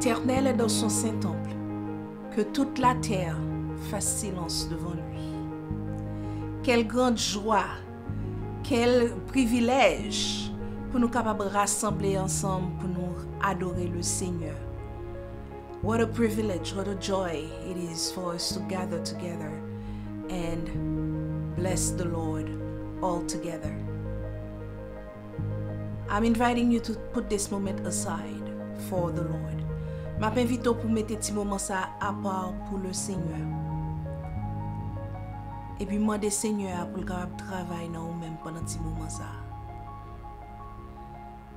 l'Éternel est dans son saint temple. Que toute la terre fasse silence devant lui. Quelle grande joie, quel privilège pour nous capables de rassembler ensemble pour nous adorer le Seigneur. What a privilege, what a joy it is for us to gather together and bless the Lord all together. I'm inviting you to put this moment aside for the Lord. Je m'invite pour mettre ce moment ça à part pour le Seigneur. Et puis demander au Seigneur pour le travail dans nous-mêmes pendant ce moment ça.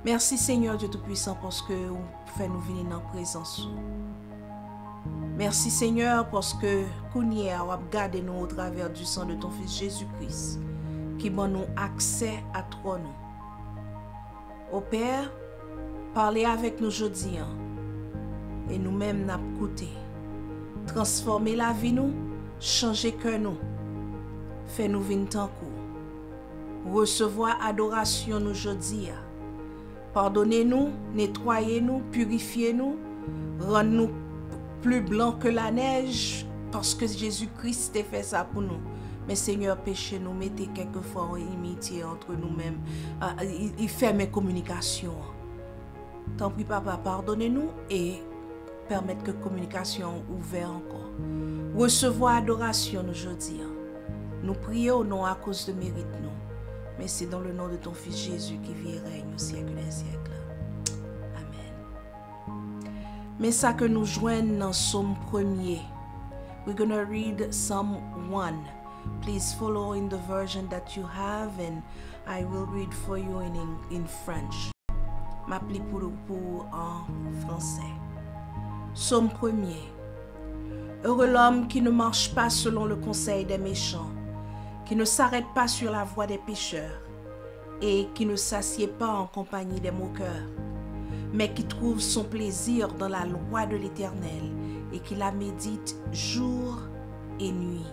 Merci Seigneur Dieu Tout-Puissant parce que vous faites nous venir dans la présence. Merci Seigneur parce que Kounia a gardé nous au travers du sang de ton Fils Jésus-Christ qui donne nous accès à toi nous. Au Père, parlez avec nous aujourd'hui et nous-mêmes n'a écouté. Transformer la vie nous, changer cœur nous. Fais nous venir tant coup. Recevoir adoration nous aujourd'hui. Pardonnez-nous, nettoyez-nous, purifiez-nous, rendez-nous plus blancs que la neige parce que Jésus-Christ a fait ça pour nous. Mais Seigneur, péché nous, mettez quelquefois en inimitié entre nous-mêmes. Il fait mes communications. Tant pis, Papa, pardonnez-nous et permettre que la communication ouverte encore. Recevoir adoration aujourd'hui. Nous prions au nom à cause de mérite nous. Mais c'est dans le nom de ton Fils Jésus qui vit et règne au siècle des siècles. Amen. Mais ça que nous joignons dans Psaume 1er. We're going to read Psalm 1. Please follow in the version that you have and I will read for you in French. M'applique pour en français. Psaume 1er. Heureux l'homme qui ne marche pas selon le conseil des méchants, qui ne s'arrête pas sur la voie des pécheurs et qui ne s'assied pas en compagnie des moqueurs, mais qui trouve son plaisir dans la loi de l'Éternel et qui la médite jour et nuit.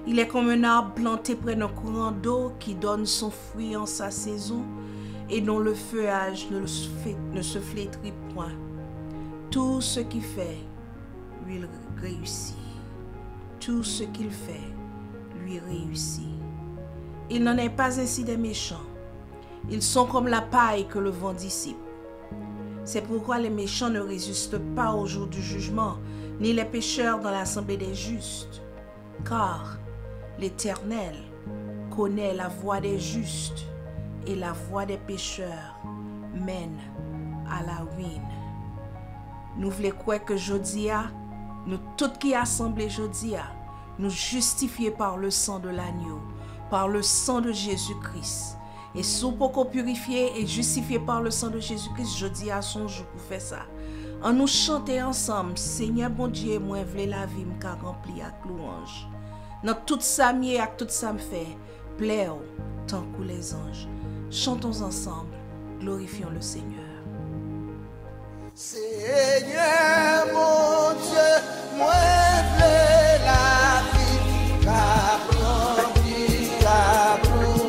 Il est comme un arbre planté près d'un courant d'eau qui donne son fruit en sa saison et dont le feuillage ne se flétrit point. Tout ce qu'il fait, lui réussit. Tout ce qu'il fait, lui réussit. Il n'en est pas ainsi des méchants. Ils sont comme la paille que le vent dissipe. C'est pourquoi les méchants ne résistent pas au jour du jugement, ni les pécheurs dans l'assemblée des justes. Car l'Éternel connaît la voie des justes et la voie des pécheurs mène à la ruine. Nous voulons croire que Jodia, nous tous qui assemblés Jodia, nous justifiés par le sang de l'agneau, par le sang de Jésus-Christ. Et si nous pouvons purifier et justifier par le sang de Jésus-Christ, Jodia son jour pour faire ça. En nous chanter ensemble, Seigneur bon Dieu, moi je veux la vie me remplie avec louange. Dans tout ça mieux et tout ça me fait, plaire tant que les anges. Chantons ensemble, glorifions le Seigneur. Seigneur mon Dieu, moi je veux la vie car remplie la louange.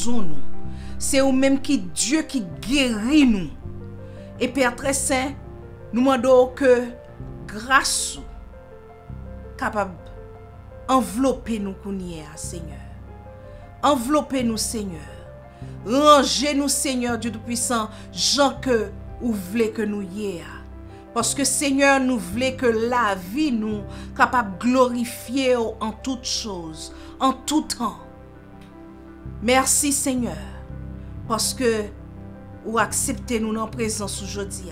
maison nous. C'est ou même qui Dieu qui guérit nous. Et Père très saint, nous demandons que grâce capable envelopper nous Seigneur. Enveloppez nous Seigneur. Rangez nous Seigneur Dieu Tout-Puissant, Jean que vous voulez que nous y ait. Parce que Seigneur nous voulons que la vie nous capable glorifier en toutes choses, en tout temps. Merci Seigneur, parce que vous acceptez nous en présence aujourd'hui.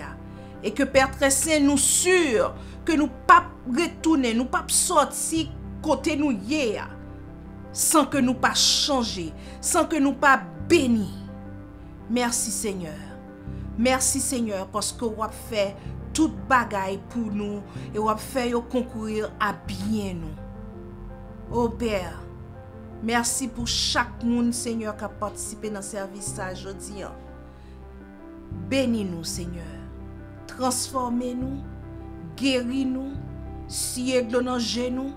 Et que Père très saint nous sûr que nous pas retourner, nous pas sortir côté nous hier sans que nous pas changer, sans que nous pas béni. Merci Seigneur. Merci Seigneur parce que vous avez fait toute bagaille pour nous et vous avez fait concourir à bien nous. Oh Père, merci pour chaque monde Seigneur qui a participé dans le service aujourd'hui. Bénis-nous Seigneur. Transformez-nous, guéris-nous, sciez de nos genoux,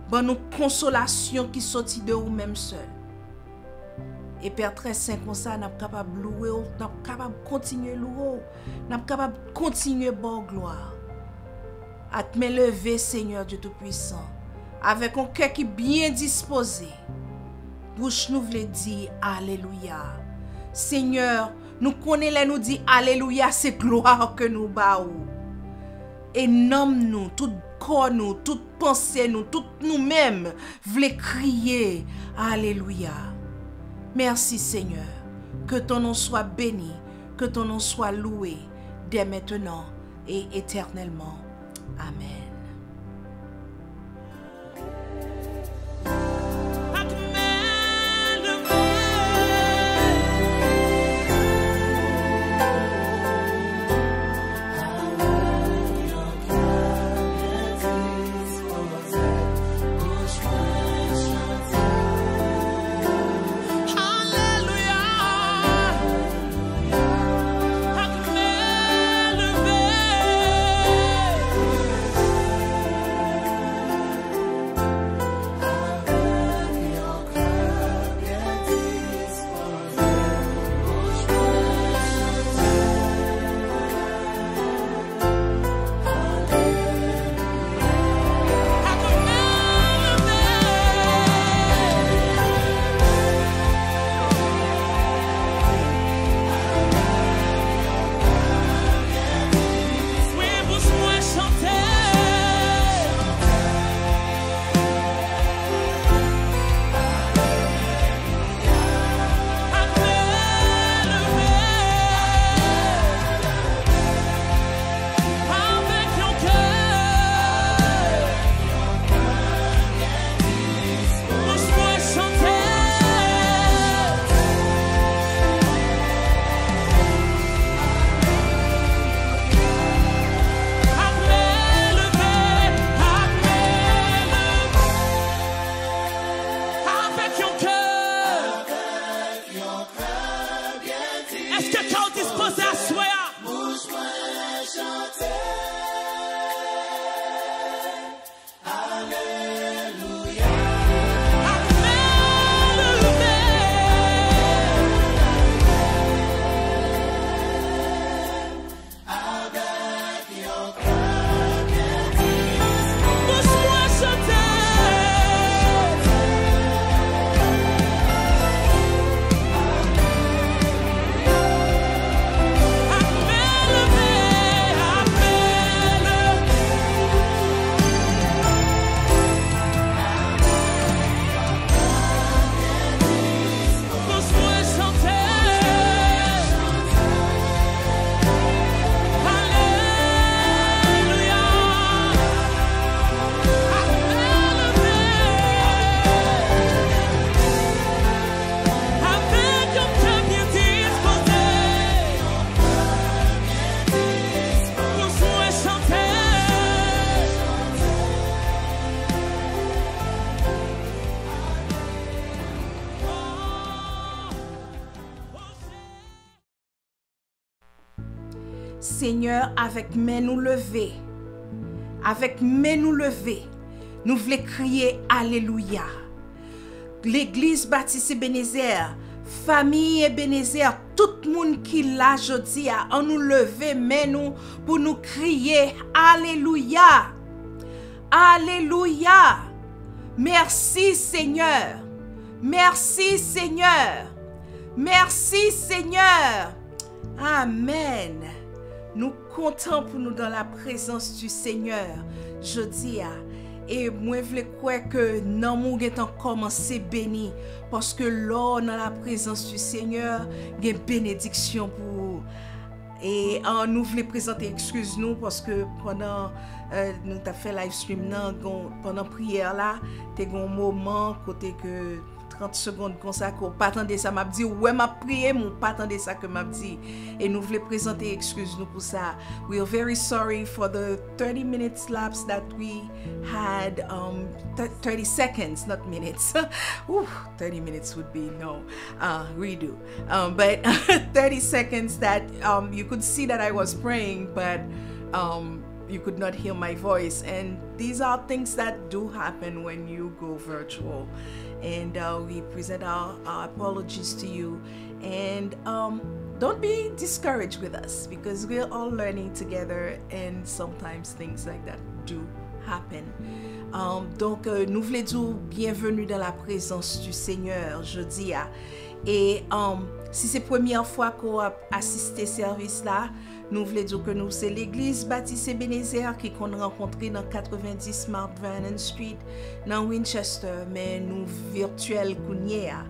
bonne nous consolation qui sortit de vous-même seul. Et Père très saint comme ça, nous sommes capables de louer, nous sommes capables de continuer à louer, nous sommes capables de continuer à bonne gloire. À te lever Seigneur Dieu Tout-Puissant, avec un cœur qui est bien disposé. Bouche nous voulait dire Alléluia. Seigneur, nous connaissons, nous dit Alléluia, c'est gloire que nous baou. Et nomme-nous, tout corps nous, toute pensée nous, tout nous-mêmes, voulons crier Alléluia. Merci Seigneur, que ton nom soit béni, que ton nom soit loué, dès maintenant et éternellement. Amen. Seigneur, avec main nous levées, nous voulons crier Alléluia. L'église baptisée Ebenezer famille Ebenezer, tout le monde qui l'a jodi a, on nous lever mais nous pour nous crier alléluia. Alléluia. Merci Seigneur. Merci Seigneur. Merci Seigneur. Amen. Nous comptons pour nous dans la présence du Seigneur. Jodi a. Et moi, je veux croire que non, mon temps commencé béni. Parce que là, dans la présence du Seigneur, il y a une bénédiction pour. Et nous voulons présenter, excuse-nous, parce que pendant nous avons fait live stream, pendant la prière là, tu as un moment côté que 30 secondes comme ça, qu'on pas attendre ça, m'a dit, ouais, m'a prié, mais pas attendre ça que m'a dit. Et nous voulons présenter, excuse-nous pour ça. We are very sorry for the 30 minutes lapse that we had, 30 seconds, not minutes. Ooh, 30 minutes would be, no, redo. But 30 seconds that you could see that I was praying, but you could not hear my voice. And these are things that do happen when you go virtual. And we present our apologies to you. And don't be discouraged with us, because we're all learning together, and sometimes things like that do happen. Donc, nous voulons dire bienvenue dans la présence du Seigneur, jeudi. Et si c'est la première fois qu'on a assisté à ce service là, nous voulons dire que nous, c'est l'église Baptiste Ebenezer qui qu'on rencontré dans 90 Mount Vernon Street dans Winchester, mais nous virtuel Kounia.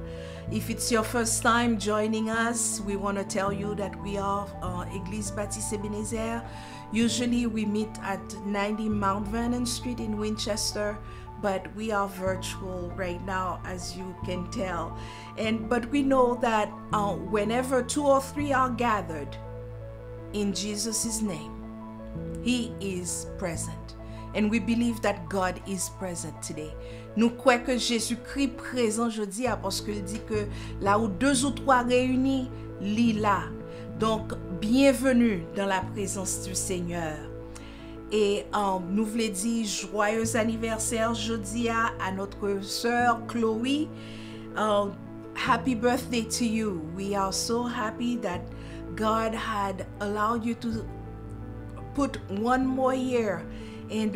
If it's your first time joining us, we want to tell you that we are Église Baptiste Ebenezer. Usually we meet at 90 Mount Vernon Street in Winchester, but we are virtual right now, as you can tell. But we know that whenever 2 or 3 are gathered in Jesus' name, He is present. And we believe that God is present today. Nous croyons que Jésus-Christ présent jeudi, parce qu'il dit que là où 2 ou 3 réunis, il est là. Donc, bienvenue dans la présence du Seigneur. Et nous voulons dire joyeux anniversaire jeudi à notre sœur Chloé. Happy birthday to you. We are so happy that God had allowed you to put 1 more year. And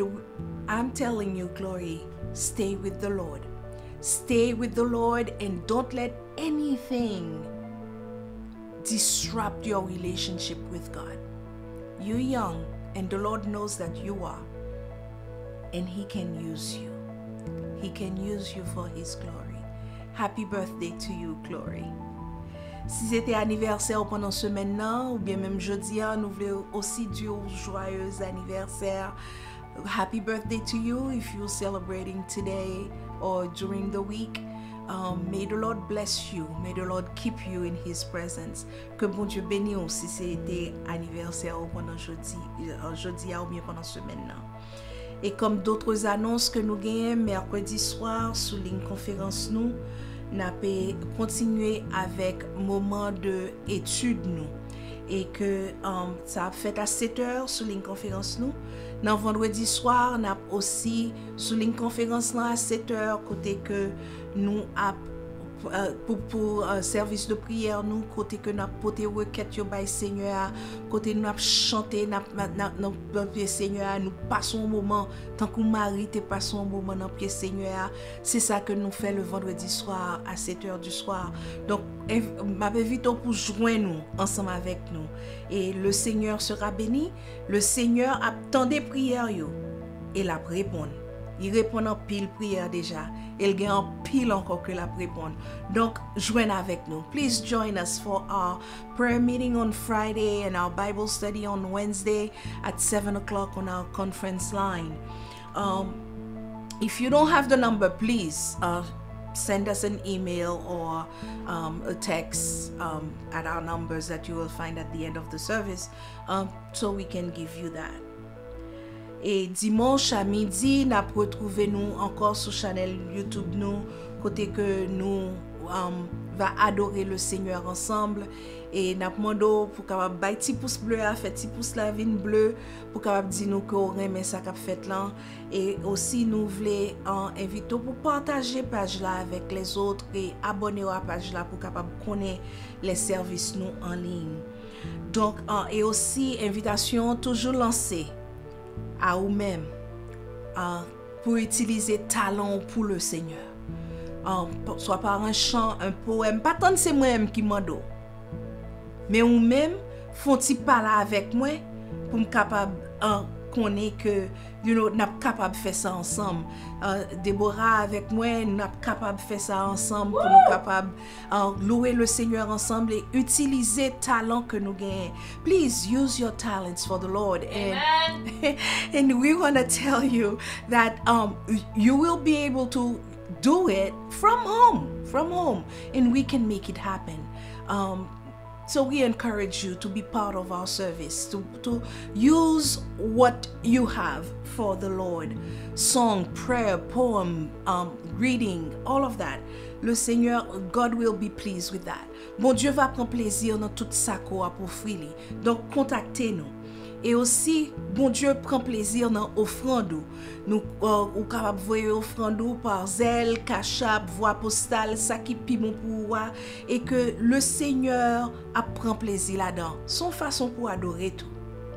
I'm telling you, Chloe, stay with the Lord. Stay with the Lord, and don't let anything disrupt your relationship with God. You're young, and the Lord knows that you are. And He can use you. He can use you for His glory. Happy birthday to you, Chloe. Si c'était anniversaire pendant semaine là, ou bien même jeudi, nous voulons aussi dire joyeux anniversaire. Happy birthday to you if you're celebrating today or during the week. May the Lord bless you. May the Lord keep you in His presence. Que bon Dieu bénisse si c'était anniversaire pendant jeudi ou bien pendant semaine là. Et comme d'autres annonces que nous gagnons mercredi soir sous ligne conférence nous peut continuer avec moment de étude nous. Et que ça a fait à 7h sous ligne conférence nous. Dans vendredi soir, nous avons aussi sous ligne conférence là à 7h, côté que nous pour service de prière, nous, côté que nous avons porté requête au Seigneur, côté nous avons chanté, nous pied Seigneur, nous passons un moment, tant que Marie te passons un moment dans pied Seigneur. C'est ça que nous faisons le vendredi soir à 7h du soir. Donc, m'invite pour joindre nous ensemble avec nous. Et le Seigneur sera béni. Le Seigneur attend des prières et la répond. Il répond en pile prière déjà. Il gagne en pile encore que la répond. Donc, joignez avec nous. Please join us for our prayer meeting on Friday and our Bible study on Wednesday at 7 o'clock on our conference line. If you don't have the number, please send us an email or a text at our numbers that you will find at the end of the service, so we can give you that. Et dimanche à midi, nous retrouvons nous encore sur channel YouTube nous, côté que nous va adorer le Seigneur ensemble. Et n'a demandé pour capable bay petit pouce bleu à fait petit pouce la vine bleu pour capable dire nous que on aime ça qu'a fait là. Et aussi nous voulons inviter pour partager page là avec les autres et abonner à la page là pour capable connaître les services nous en ligne. Donc et aussi invitation toujours lancée à vous-même pour utiliser talent pour le Seigneur. Soit par un chant, un poème, pas tant c'est moi-même qui m'en donne. Mais ou même font-ils parler avec moi pour me capable connaître que n'a capable faire ça ensemble. Déborah avec moi n'a capable faire ça ensemble pour nous capable louer le Seigneur ensemble et utiliser talent que nous gagnons. Please use your talents for the Lord. Amen. And we want to tell you that you will be able to do it from home, and we can make it happen. So we encourage you to be part of our service, to use what you have for the Lord. Song, prayer, poem, reading, all of that. Le Seigneur, God will be pleased with that. Bon Dieu va prendre plaisir dans tout ça qu'on a pour offrir. Donc contactez-nous. Et aussi, bon Dieu prend plaisir dans l'offrande. Nous ou capable voyer offrande par zèle, cachap, voie postale, ça qui pi bon pour moi et que le Seigneur prend plaisir là-dedans. Son façon pour adorer tout.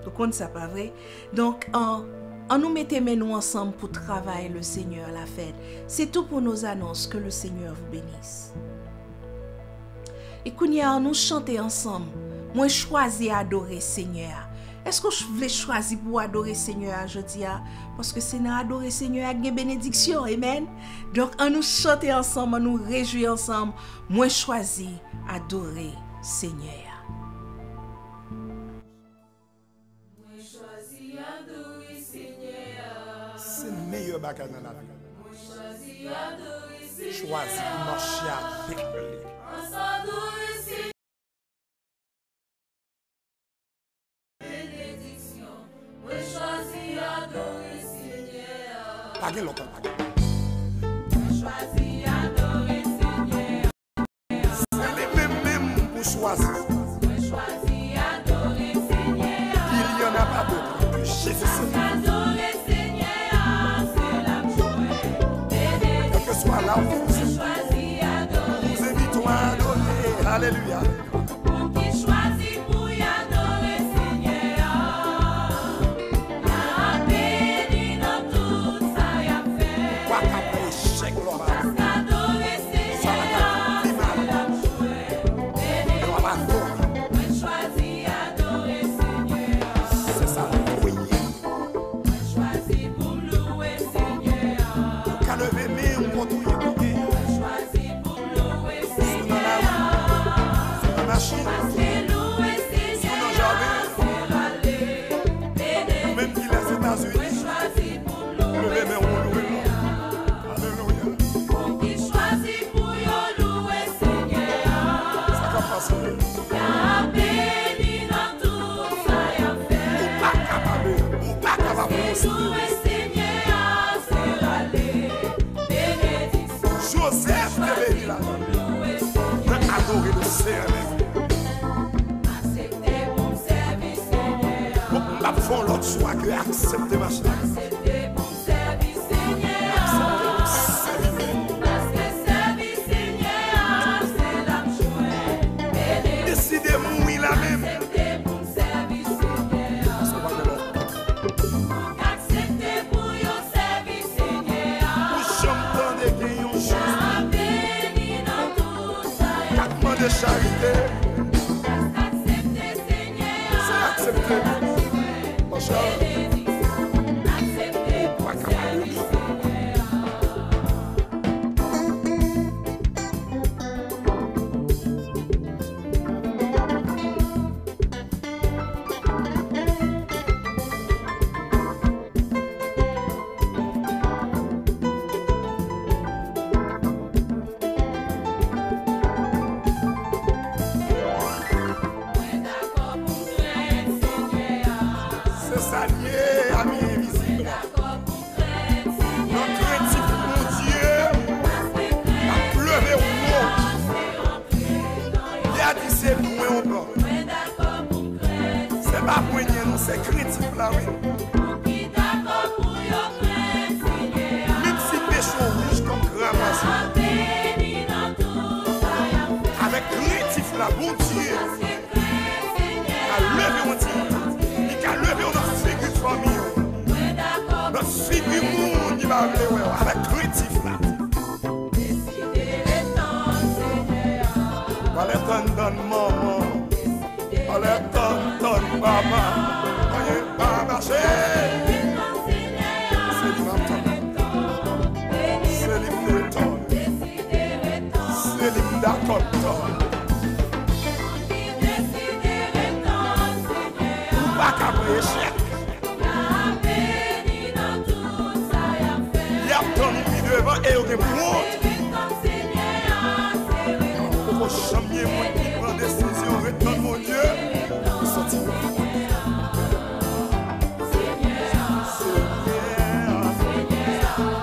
Vous comprenez ça pas vrai? Donc on nous mettez nous ensemble pour travailler le Seigneur à la fête. C'est tout pour nos annonces. Que le Seigneur vous bénisse. Et Kounia, nous chanter ensemble. Moi choisi adorer Seigneur. Est-ce que je voulais choisir pour adorer Seigneur aujourd'hui? Parce que c'est dans adorer Seigneur avec des bénédictions. Amen. Donc, on nous chanter ensemble, on nous réjouir ensemble. Moi, choisi adorer Seigneur. Moi choisi adorer Seigneur. C'est le meilleur bagage dans la vie. Moi choisi adorer Seigneur. Choisir marcher avec lui. On s'adorer Seigneur. Bénédiction. Moi choisi adorer Seigneur. Pas de l'autre bagage. Moi choisi adorer Seigneur. C'est les mêmes pour choisir. Moi choisi adorer Seigneur. Il y en a pas d'autre que Jésus. Adorer Seigneur, c'est la joie. Quel que soit là où vous êtes, Choisi adorer. nous invitons à adorer. Alléluia. Pour qui choisit pour y adorer Seigneur. La béni dans tout ça y a fait. Quoi qu'après échec, gloire à Dieu. Adorer Seigneur, c'est la joie. Béni, Gloire à Dieu. moi choisi adorer Seigneur. C'est ça, oui. Moi choisi pour louer Seigneur. Qu'à lever mes on peut tout écouter. Moi choisi pour louer Dans la Seigneur. rue, sur la machine, C'est louer Seigneur, c'est râler. Béni, même qu'il est aux États-Unis. choisi pour Lever louer mes on loue. Alléluia. Pour qui choisit pour yo louer Seigneur. Ça va passer. Y'a béni dans tout ça y'a fait. Pas capable, ou pas capable de C'est louer Seigneur, c'est râler. Bénédiction, Joseph de béni là. louer Seigneur. Adorer le Seigneur. Acceptez mon service Seigneur. La font l'autre soit que accepter ma chère. Acceptez mon service Seigneur. Parce que service Seigneur, c'est la joie. Bénédiction, Décidez mourir la même. acceptez mon service Seigneur. Acceptez pour your service Seigneur. Ou chantant de gagnons La béni dans tout ça y'a Quatre de charité. acceptez Seigneur. Accepter. Ma chère. Bénédiction, acceptez Pas mon capable. service Seigneur. C'est ça lié. ça, oui. Qui d'accord pour yo craint Seigneur. Même si péché rouge comme ramassé. La béni dans tout ça y a fait. Avec craintif la bon Dieu. Parce que craint Seigneur. A levé un petit. Il a levé notre figure de famille. Ouais d'accord Notre figure monde, il va lever avec craintif là. décider les temps Seigneur. Allez, donne maman. Allez, donne papa. Allez, papa, c'est lui le temps. C'est lui d'accord. Pas qu'à échec. Il y a ton vie devant et on est monte. Pour jamais moi qui prend décision, retourne mon Dieu. Sorti.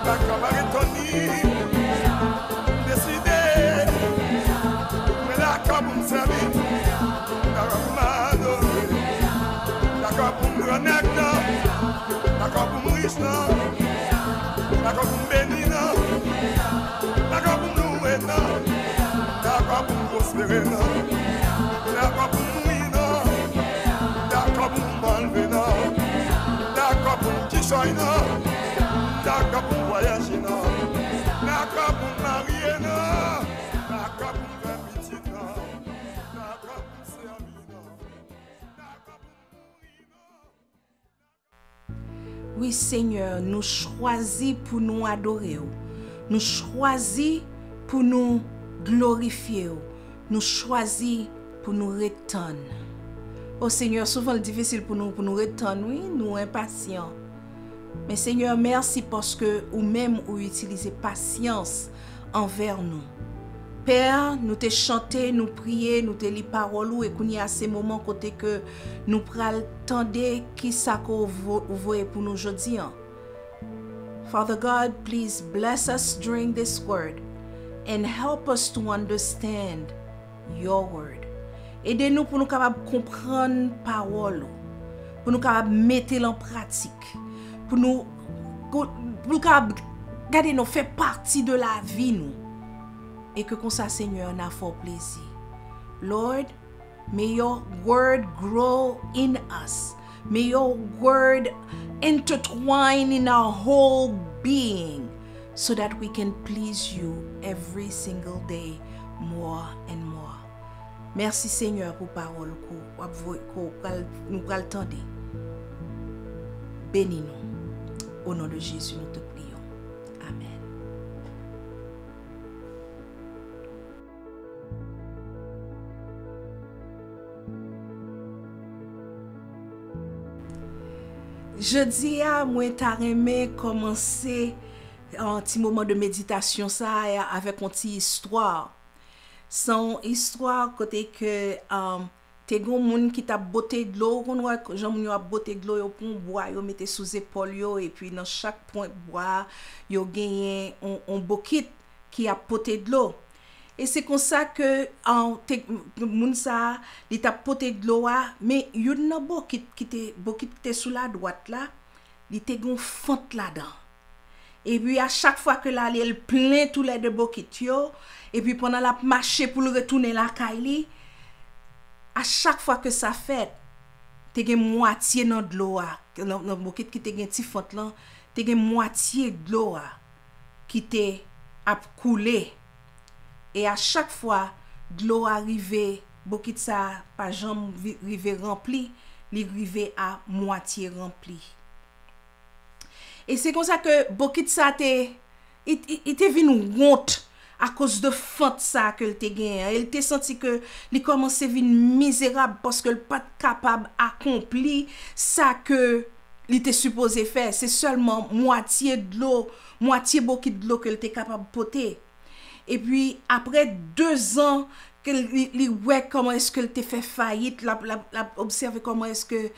D'accord, retourner. Décider. Mais d'accord pour me servir. D'accord pour m'adorer. D'accord pour me connecter. D'accord pour me riche. D'accord pour me bénir. D'accord pour me louer. D'accord pour me prospérer. D'accord pour me mourir. D'accord pour me m'enlever. D'accord pour me quicher. D'accord pour me voyager. D'accord pour me marier. D'accord pour me faire petit. D'accord pour me servir. D'accord pour me mourir. Oui, Seigneur, nous choisis pour nous adorer. Nous choisis pour nous glorifier. Nous choisis pour nous retenir. Oh Seigneur, souvent c'est difficile pour nous retenir, oui, nous impatients. Mais Seigneur, merci parce que ou même ou utiliser patience envers nous. Père, nous te chanter, nous prier, nous te lire parole et qu'on y a ces moments côté que nous pral tendre qui ça qu'on voit pour nous aujourd'hui. Father God, please bless us during this word and help us to understand your word. Aidez-nous pour nous capables comprendre parole, pour nous capables mettre en pratique, pour nous capables garder nous fait partie de la vie nous. Et que comme ça, Seigneur, n'a fort plaisir. Lord, may your word grow in us. May your word intertwine in our whole being so that we can please you every single day more and more. Merci Seigneur pour parole que nous pral tendre. Bénis-nous. Au nom de Jésus, nous te prions. Amen. Jeudi à moi t'a aimé commencer un petit moment de méditation ça avec une petite histoire. Son histoire côté que t'es gon moun qui t'a boté de l'eau, on voit Jean moun yo a boté de l'eau yo pour boire, yo mette sous épaule yo et puis dans chaque point boire, yo gagné un bokit qui a poté de l'eau. Et c'est comme ça que moun sa li t'a poté de l'eau mais yon nan bokit qui était sous la droite là, li te gon fente là-dedans. Et puis à chaque fois que là elle plein tous les deux bokit yo et puis pendant la marcher pour retourner la caille, à chaque fois que ça fait, te gen moitié dans de l'eau dans bokit qui te gen ti fente là, te gen moitié de l'eau qui te a coulé. Et à chaque fois de l'eau arrivait, bokit ça pas jambe rive rempli, li rive à moitié rempli. Et c'est comme ça que bokit ça il te vinn honte à cause de fente ça que il te gagne. Il te senti que il commençait vinn misérable parce que il pas capable accomplir ça que il était supposé faire. C'est seulement moitié de l'eau, moitié bokit de l'eau que il était capable de porter. Et puis après 2 ans que il ouais comment est-ce que il te fait faillite, la observer comment est-ce que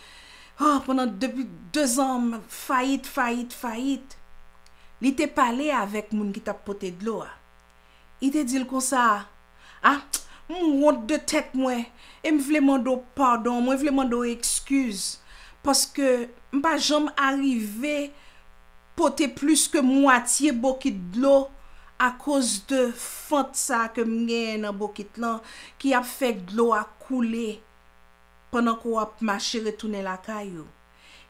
pendant depuis 2 ans faillite. Il te parlé avec moun qui t'a porté de l'eau. Il te dit comme ça, honte de tête moi, et me vle mando pardon, moi vle mando excuse parce que m'pa jamais arrivé porter plus que moitié bokit de l'eau à cause de fente ça que m'gen dans bokit là qui a fait de l'eau a couler pendant qu'on a marché retourner la caillou.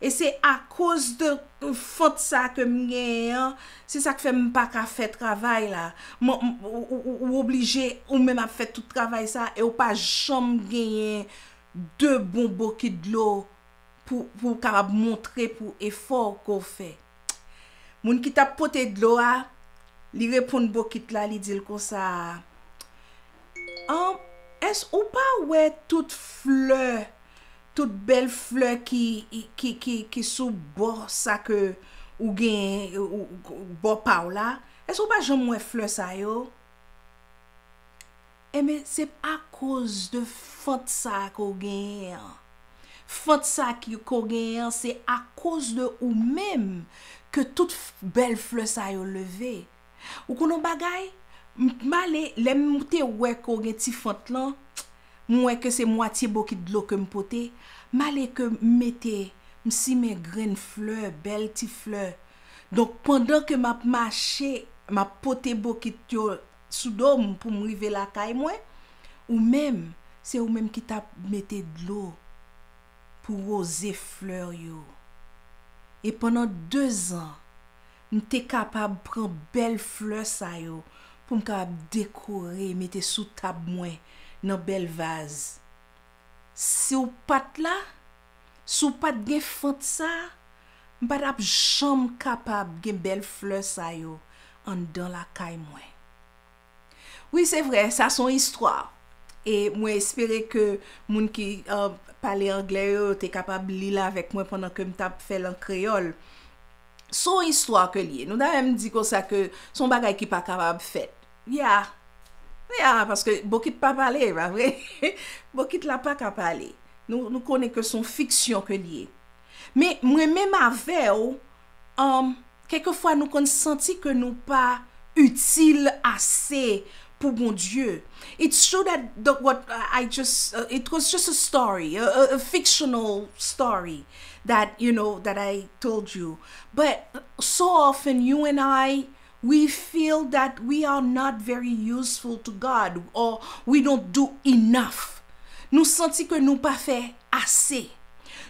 Et c'est à cause de fente ça que m'gen, c'est ça que fait m'pas ka faire travail là. Ou obligé ou même à faire tout travail ça et ou pas jamais gagner deux bons bokit de l'eau pour capable montrer pour effort qu'on fait. Moun qui t'a poté de l'eau a, li répond bokit là, li dit comme ça. Est-ce ou pas ouais toute fleur, toute belle fleur qui sous bord ça que ou gen ou bord pa là, est-ce ou pas jamais fleur ça yo? Eh mais c'est à cause de fente ça qu'on gen. Fente ça qu'on gen, c'est à cause de ou même que toute belle fleur ça yo levé. Ou konon bagay, m'ale l'aime te ouais ko gen ti fente là, moi que c'est moitié bokit de l'eau que m'pote, m'ale que mette m'si mes graines fleur, belle ti fleur. Donc pendant que m'a marché, m'a pote bokit yo sous dôme pour m'river la caille moi, ou même c'est ou même qui t'a mette de l'eau pour roser fleur yo. Et pendant 2 ans, m'étais capable de prendre belle fleur ça yo pour me capable décorer, mettre sous table moi dans belle vase. Si ou pat là, sous pat gen fente ça, m'pas jamais capable gen belle fleur ça yo en dans la caille moi. Oui, c'est vrai, ça son histoire. Et moi espérer que moun qui parler anglais yo t'es capable lire avec moi pendant que m't'a fait en créole. Son histoire que lié. Nous même dit comme ça que son bagay qui pas capable fait. Yeah, parce que Bokit pas parler, pas vrai? Bokit la pas capable parler. Nous connaissons que son fiction que lié. Mais moi même avec quelquefois nous qu'on senti que nous pas utile assez pour bon Dieu. It's true that what I just it was just a story, a fictional story that that I told you. But so often you and I, we feel that we are not very useful to God or we don't do enough. Nous senti que nous pas fait assez.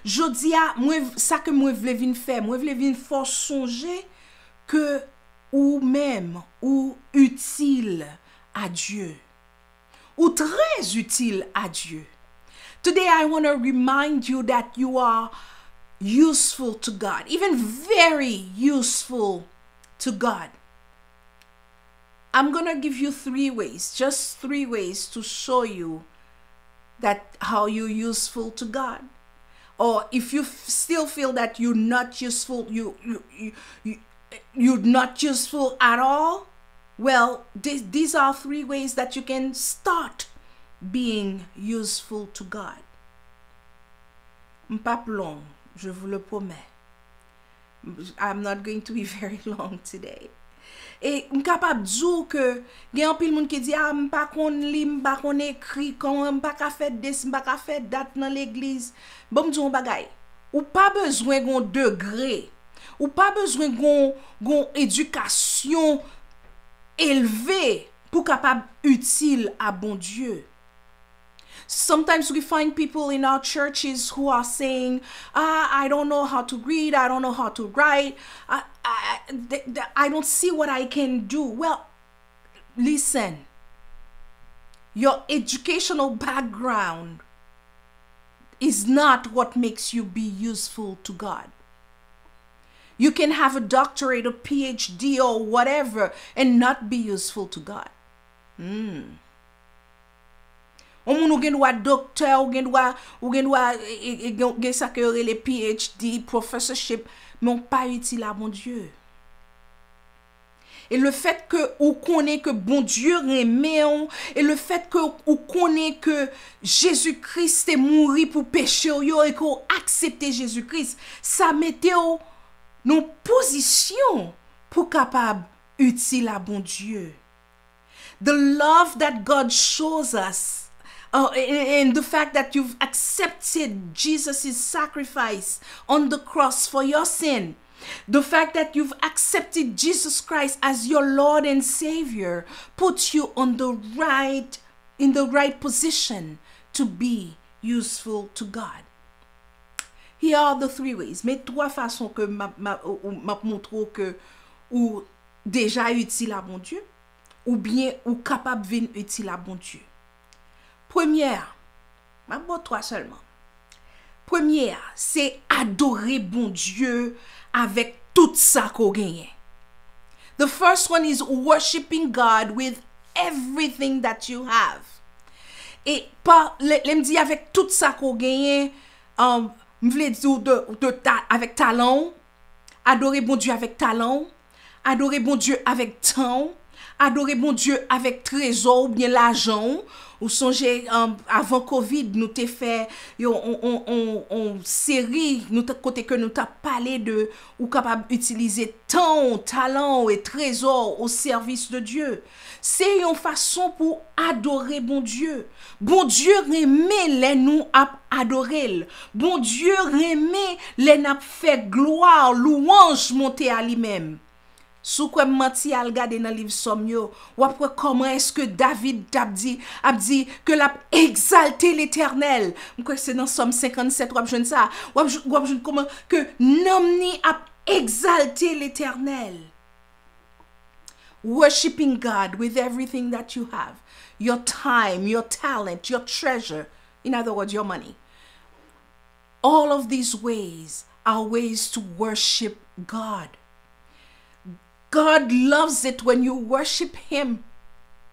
Jodi a moi ça que moi vle vinn faire, moi vle vinn fort songer que ou même ou utile à Dieu, ou très utile à Dieu. Today I want to remind you that you are useful to God, even very useful to God. I'm going to give you 3 ways, just 3 ways to show you that how you're useful to God. Or if you still feel that you're not useful, you're not useful at all, well, these are 3 ways that you can start being useful to God. M'pas long, je vous le promets. I'm not going to be very long today. Et m'capable dire que gen pile moun qui dit m'pa kon li, m'pa kon écrit, comment m'pa ka fait des, m'pa ka fait date dans l'église. Bon m'di on bagay. Ou pas besoin gon degré. Ou pas besoin gon éducation élevée pour capable utile à bon Dieu. Sometimes we find people in our churches who are saying, I don't know how to read, I don't know how to write, I don't see what I can do. Well, listen, your educational background is not what makes you be useful to God. You can have a doctorate, a PhD, or whatever, and not be useful to God. On moun gen doit docteur, ou gen ça que les PhD, professorship, mais on pas utile à bon Dieu. Et le fait que ou connaît que bon Dieu aime, et le fait que ou connaît que Jésus-Christ est mort pour péché yo et qu'on accepte Jésus-Christ, ça mettait nos positions pour capable utile à bon Dieu. The love that God shows us and the fact that you've accepted Jesus' sacrifice on the cross for your sin, the fact that you've accepted Jesus Christ as your Lord and Savior puts you in the right position to be useful to God. Here are the 3 ways. Mais 3 façons que m'a montre que ou déjà utile à bon Dieu, ou bien ou capable de venir utile à bon Dieu. Première, m'a bon 3 seulement. Première, c'est adorer bon Dieu avec tout ça qu'on gagne. The first one is worshiping God with everything that you have. Et pas, me dit avec tout ça qu'on gagne, m'vle dire avec talent, adorer bon Dieu avec talent, adorer bon Dieu avec temps, adorer bon Dieu avec trésor ou bien l'argent. Ou songez avant Covid nous t'ai fait on série nous côté que nous t'a parlé de ou capable utiliser temps, talent et trésor au service de Dieu. C'est une façon pour adorer bon Dieu. Bon Dieu remet les nous à adorer. Bon Dieu remet les n'a fait gloire, louange monter à lui-même. Sous quoi menti al gade dans livre Somme yo, ou après comment est-ce que David a dit que l'a exalté l'Éternel. M'kwe c'est dans Somme 57 ou jeune ça. Ou jeune comment que nomni a exalté l'Éternel. Worshiping God with everything that you have. Your time, your talent, your treasure. In other words, your money. All of these ways are ways to worship God. God loves it when you worship him.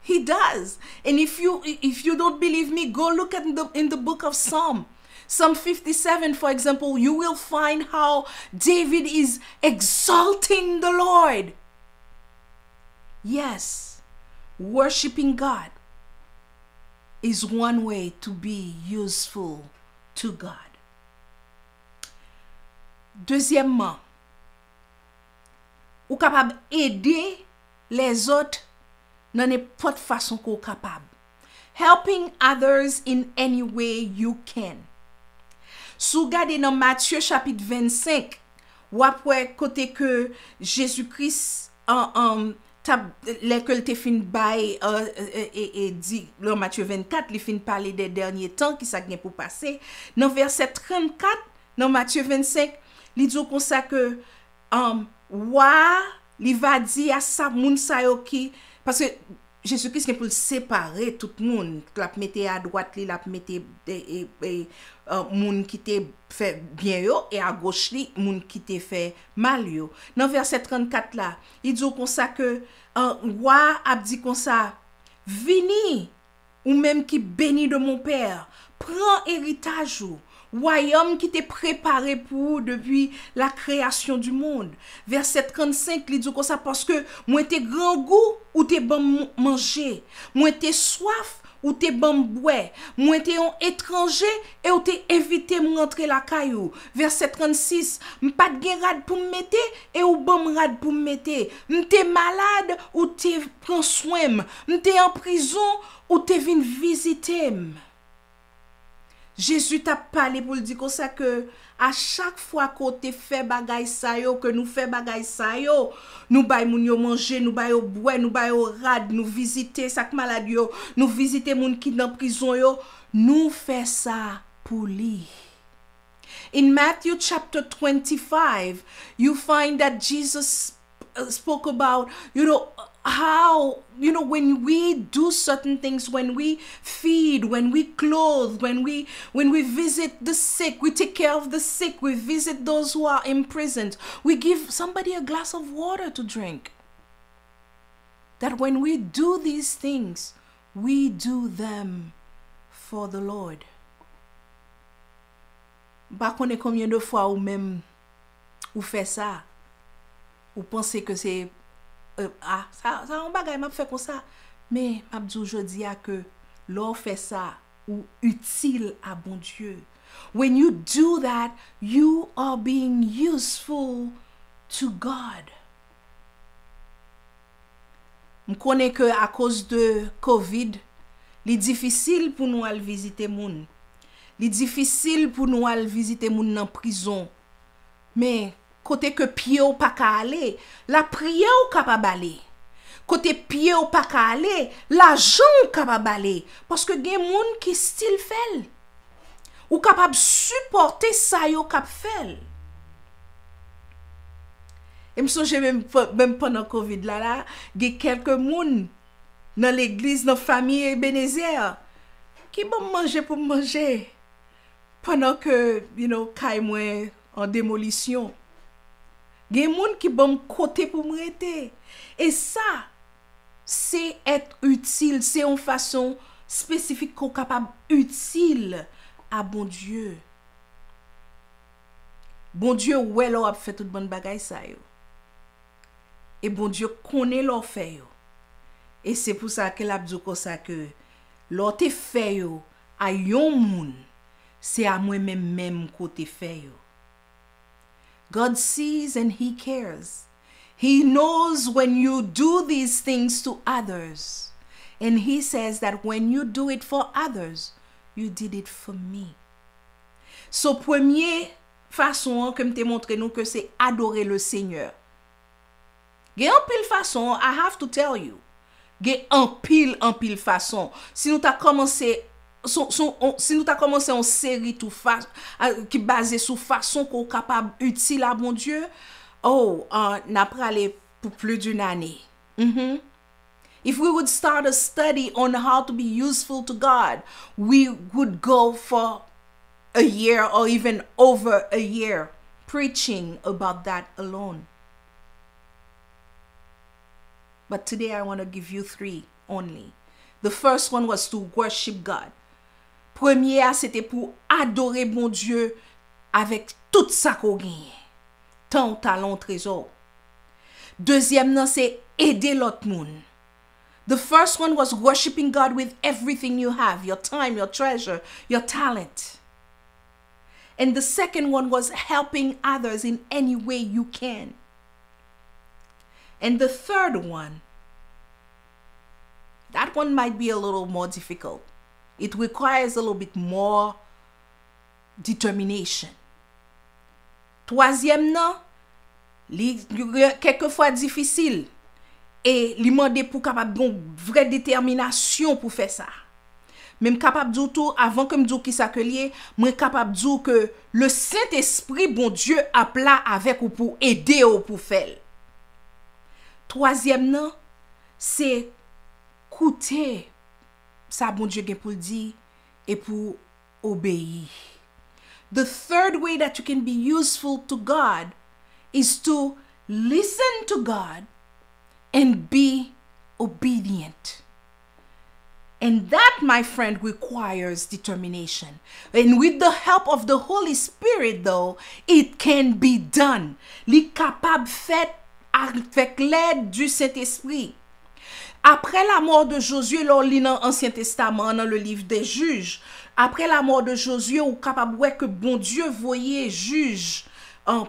He does. And if you don't believe me, go look at in the book of Psalm 57, for example, you will find how David is exalting the Lord. Yes, worshiping God is one way to be useful to God. Deuxièmement, ou capable aider les autres dans n'importe façon qu'on capable. Helping others in any way you can. Sous gade dans Matthieu chapitre 25, ou après côté que Jésus-Christ l'école te fin bay et dit dans Matthieu 24, il fin parler des derniers temps qui ça vient pour passer. Dans verset 34 dans Matthieu 25, il dit comme ça que li va dire à sa moun sa yo ki parce que Jésus-Christ pour séparer tout le monde, la mette à droite, la mette moun qui te fait bien yo et à gauche li moun qui te fait mal yo. Dans verset 34 là, il dit comme ça que roi a dit comme ça, vini ou même qui béni de mon père, prends héritage ou royaume qui t'est préparé pour depuis la création du monde. Verset 35, il dit comme ça parce que moi t'es grand goût ou t'es bon manger, moi t'es soif ou t'es bon boire, moi t'es un étranger et ou t'es invité me rentrer la caillou. Verset 36, m'pas de rad pour me mettre et ou bon rad pour me mettre. M'te malade ou t'es prend soin, m'te en prison ou t'es vinn visiter. Jésus t'a parlé pour dire comme ça que à chaque fois qu'on te fait bagay sa yo, que nous fait bagay sa yo, nous bay moun yo manger, nous bay yo boire, nous bay yo rad, nous visiter sak malade yo, nous visiter moun qui dans prison yo, nous fait ça pour lui. In Matthew chapter 25, you find that Jesus spoke about, how, when we do certain things, when we feed, when we clothe, when we visit the sick, we take care of the sick, we visit those who are imprisoned, we give somebody a glass of water to drink. That when we do these things, we do them for the Lord. Ba connaît combien de fois ou même ou fait ça, ou pensez que c'est ça on bagay m'a fait comme ça, mais m'a dit aujourd'hui que l'on fait ça ou utile à bon Dieu. When you do that, you are being useful to God. Je connais que à cause de COVID, Li difficile pour nous aller visiter moun. Li difficile pour nous aller visiter moun dans prison. Mais côté que pied ou pas ka aller, la prière ou capable aller. Côté pied ou pas ka aller, l'argent ou capable aller parce que gen moun qui style fait. Ou capable supporter ça yo k'ap fait. Et me songe même pendant Covid là, gen quelques moun dans l'église, dans famille Ebenezer qui bon manger pour manger pendant que kay moi en démolition. Gen moun qui bon côté pour m'rete. Et ça c'est être utile, c'est une façon spécifique qu'on capable utile à bon Dieu. Bon Dieu ouais l'on a fait toute bonne bagaille ça yo. Et bon Dieu connaît l'on fait yo. Et c'est pour ça que l'a dit comme ça que l'on te fait yo à yon moun, c'est à moi même côté fait yo. God sees and he cares. He knows when you do these things to others. And he says that when you do it for others, you did it for me. So, première façon que m'te montre nous que c'est adorer le Seigneur. Gen en pile façon, I have to tell you. Gen en pile façon. Si nous t'a commencé en série qui basée sur façon qu'on capable utile à bon Dieu, n'a parlé pour plus d'une année. If we would start a study on how to be useful to God, we would go for a year or even over a year preaching about that alone. But today I want to give you 3 only. The first one was to worship God. Première, c'était pour adorer bon Dieu avec tout ça qu'on gagne. Tant talent, trésor. Deuxième, c'est aider l'autre monde. The first one was worshiping God with everything you have, your time, your treasure, your talent. And the second one was helping others in any way you can. And the third one, that one might be a little more difficult. It requires a little bit more determination. Troisième, non, quelquefois difficile. Et li mande pour capable bon vraie détermination pour faire ça. Même capable dire tout avant que me dire qui ça que lié, moi capable dire que le Saint-Esprit bon Dieu a plat avec ou pour aider ou pour faire. Troisième non, c'est écouter ça bon Dieu gen pour dire et pour obéir. The third way that you can be useful to God is to listen to God and be obedient. And that, my friend, requires determination. And with the help of the Holy Spirit, though, it can be done. Li capable fait avec l'aide du Saint-Esprit. Après la mort de Josué, l'on lit dans l'Ancien Testament, dans le livre des Juges, après la mort de Josué, on est capable de que bon Dieu voyait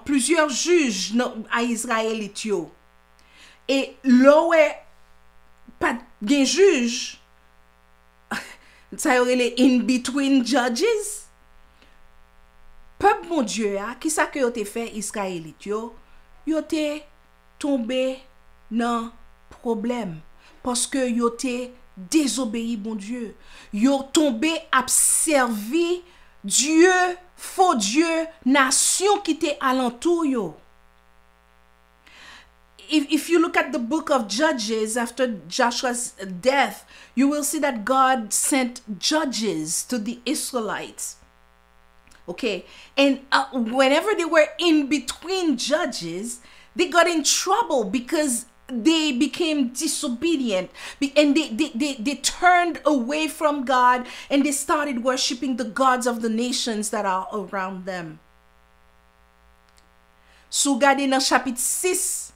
plusieurs juges à Israël et Tio. Et là, pas de juge, ça y aurait les in-between judges. Peuple mon Dieu, qui ça que yo te fait Israélite yo te tombé dans problème parce que yo te désobéi bon Dieu. Yo tombé à servir Dieu, faux Dieu, nation qui te alentour yo. If you look at the book of Judges after Joshua's death, you will see that God sent judges to the Israelites. Okay, and whenever they were in between judges, they got in trouble because they became disobedient and they turned away from God and they started worshiping the gods of the nations that are around them. So, regardez dans chapitre 6,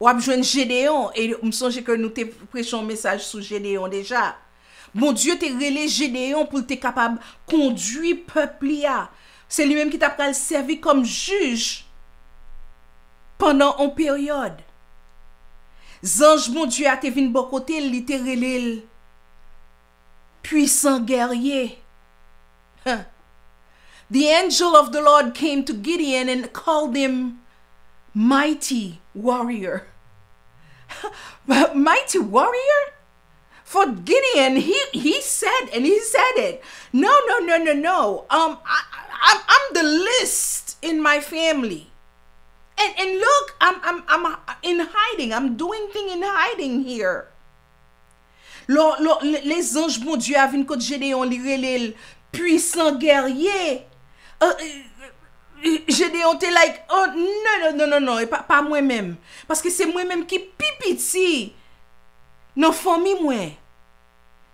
ou ap jwenn Gédéon, et m'songe que nous te prêchons message sur Gédéon déjà. Bon Dieu te relé Gédéon pour te capable conduire peuple là. C'est lui-même qui t'a pral servi comme juge pendant une période. Zange bon Dieu a te vinn bon côté, li te relé puissant guerrier. The angel of the Lord came to Gideon and called him mighty warrior. Mighty warrior? For Gideon, he said it. No. I'm the least in my family. And look, I'm in hiding. I'm doing things in hiding here. Les anges, bon Dieu, avaient côté Gédéon, li puissant guerrier. Gédéon était like, oh non, et pas moi-même. Parce que c'est moi-même qui pipiti. Non, famille moi.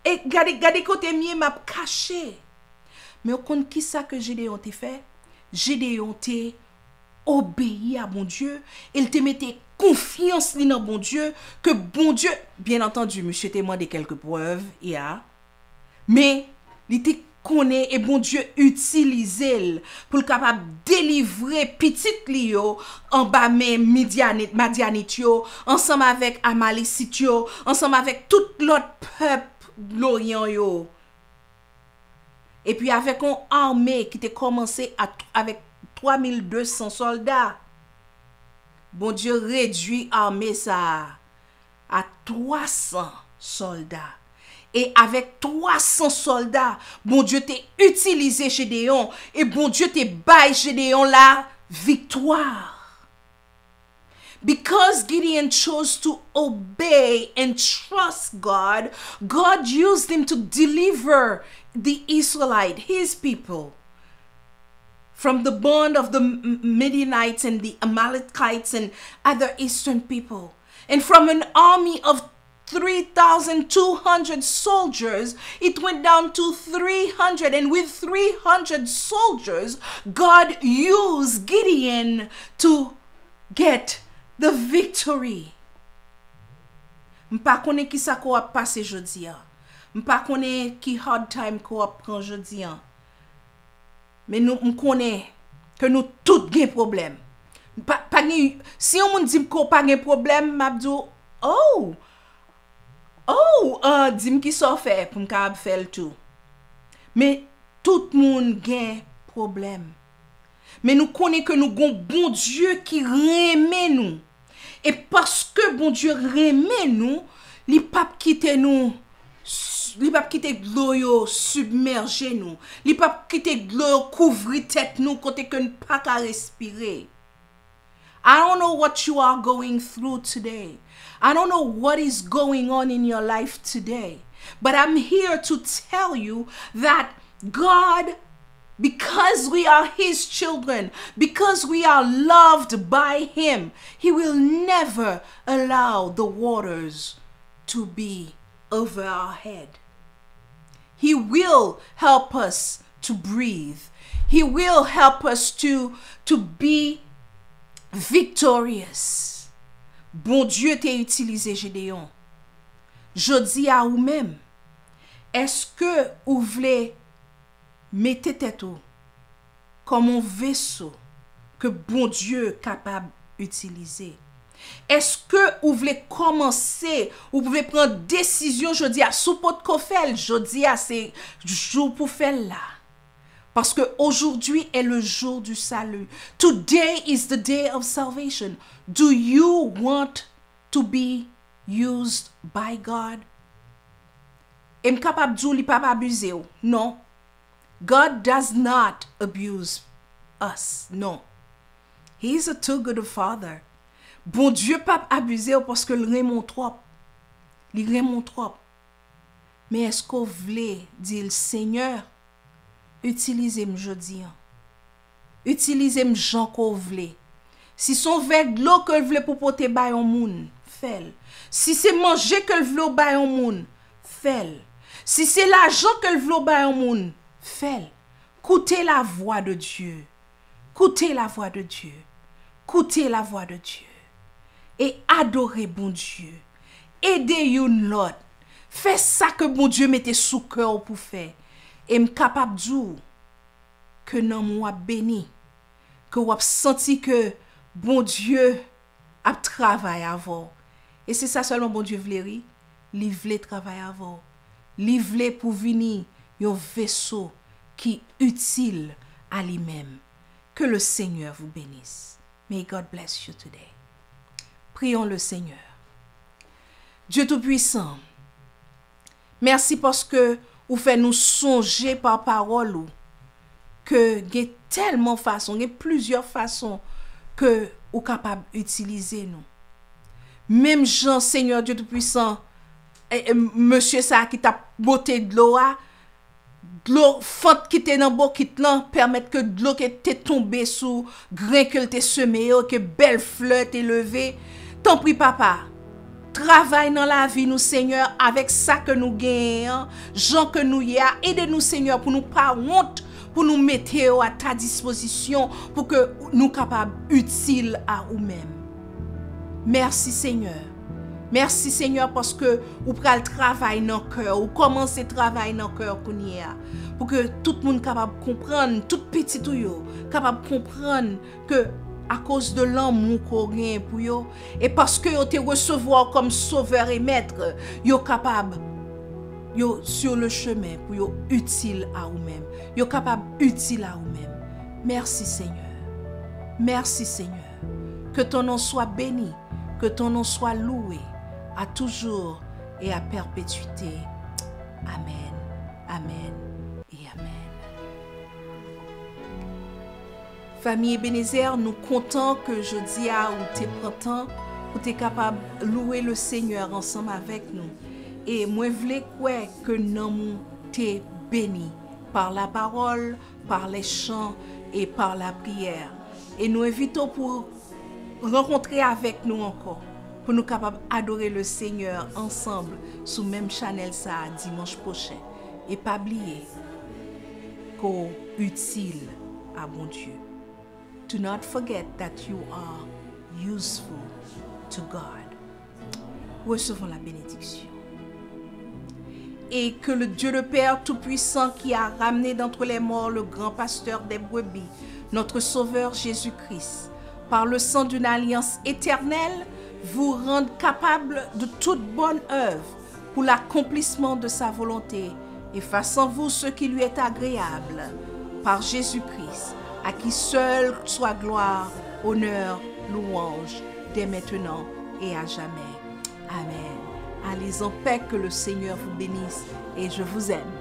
Et gade côté mien m'a caché. Mais au compte qui ça que Gédéon t'a fait? Gédéon t'a obéi à bon Dieu. Il te mettait confiance dans bon Dieu. Que bon Dieu, bien entendu, monsieur t'a demandé quelques preuves, mais il te connaît et bon Dieu utilise pour capable délivrer petit Lio en bas mais Madianite yo, ensemble avec Amalicite yo, ensemble avec tout l'autre peuple l'Orient yo. Et puis avec une armée qui était commencé avec 3200 soldats. Bon Dieu réduit l'armée ça à 300 soldats. Et avec 300 soldats, bon Dieu t'a utilisé Gédéon et bon Dieu t'a baillé Gédéon la victoire. Because Gideon chose to obey and trust God, God used him to deliver the Israelites, his people, from the bond of the Midianites and the Amalekites and other eastern people. And from an army of 3,200 soldiers, it went down to 300. And with 300 soldiers, God used Gideon to get the victory. M'pa konnen ki sa ko ap passe jodi an. M'pa konnen ki hard time ko ap pran jodi an. Mais nous m'konnen que nous tout gen problème. Si on moun dit ko pa gen problème, m'abdou, dim ki so fait pour m'kab faire tout. Mais tout moun gen problème. Mais nous connaissons que nous avons bon Dieu qui remet nous. Et parce que bon Dieu remet nous, il pas quitter nous. Il pas quitter l'eau submerger nous. Il pas quitter l'eau couvrir tête nous côté que nous pas qu'à respirer. I don't know what you are going through today. I don't know what is going on in your life today. But I'm here to tell you that God, because we are his children, because we are loved by him, he will never allow the waters to be over our head. He will help us to breathe. He will help us to be victorious. Bon Dieu t'a utilisé Gédéon. Je dis à vous-même, est-ce que vous voulez mettre tête comme un vaisseau que bon Dieu est capable d'utiliser? Est-ce que vous voulez commencer, vous pouvez prendre décision, je dis à sous pot ko fel, je dis à c'est jour pour faire là. Parce que aujourd'hui est le jour du salut. Today is the day of salvation. Do you want to be used by God? Est capable de li pas abuser ou? Non. God does not abuse us. Non. He is a too good a father. Bon Dieu pas abuser parce que le remon trop. Li remon trop. Mais est-ce qu'on voulait dire Seigneur, utilisez-moi jodi an. Utilisez-moi Jean qu'on voulait. Si son verre de l'eau que voulait pour porter bay on moun, fait. Si c'est manger que voulait bay on moun, fait. Si c'est l'argent que voulait bay on moun, fait. Écoutez la voix de Dieu. Écoutez la voix de Dieu. Écoutez la voix de Dieu. Et adorez bon Dieu. Aidez yon lot. Fais ça que bon Dieu mette sous cœur pour faire. Et m'capable d'ou que nan moi béni. Que ou senti que bon Dieu a travaillé avant. Et c'est ça seulement bon Dieu vle ri. Li vle travailler avant. livré pour venir un vaisseau qui est utile à lui-même. Que le Seigneur vous bénisse. May God bless you today. Prions le Seigneur. Dieu Tout-Puissant, merci parce que vous faites nous songer par parole ou que il y a tellement de façons, il y a plusieurs façons que vous êtes capable d'utiliser nous. Même Jean, Seigneur Dieu Tout-Puissant, monsieur ça qui t'a boté de l'eau fente qui était dans bokit là permettre que de l'eau qui était tombée sous grain que t'es semé, que belle fleur t'est levée. T'en prie papa. Travaille dans la vie nous Seigneur avec ça que nous gagnons, gens que nous y a, aidez-nous Seigneur pour nous pas honte, pour nous mettre à ta disposition pour que nous capables utiles à nous-mêmes. Merci Seigneur. Merci Seigneur parce que vous prenez le travail dans le cœur, vous commencez le travail dans le cœur pour que tout le monde capable de comprendre, tout petit tout yo, capable de comprendre que à cause de l'amour qu'on a pour eux, et parce que vous te recevoir comme sauveur et maître, vous capable yo sur le chemin pour yo utile à vous-même, vous capable utile à vous-même. Merci Seigneur. Merci Seigneur. Que ton nom soit béni, que ton nom soit loué à toujours et à perpétuité. Amen. Amen et amen. Famille Ebenezer, nous comptons que jeudi à ou t'es printemps pour t'es capable de louer le Seigneur ensemble avec nous. Et moi vle quoi que nous t'es béni par la parole, par les chants et par la prière. Et nous invitons pour rencontrer avec nous encore, pour nous capables d'adorer le Seigneur ensemble sous même channel ça dimanche prochain. Et pas oublier qu'au utile à bon Dieu. Do not forget that you are useful to God. Recevons la bénédiction. Et que le Dieu le Père Tout-Puissant qui a ramené d'entre les morts le grand pasteur des brebis, notre Sauveur Jésus-Christ, par le sang d'une alliance éternelle, vous rende capable de toute bonne œuvre pour l'accomplissement de sa volonté et fasse en vous ce qui lui est agréable, par Jésus-Christ, à qui seul soit gloire, honneur, louange, dès maintenant et à jamais. Amen. Allez en paix, que le Seigneur vous bénisse et je vous aime.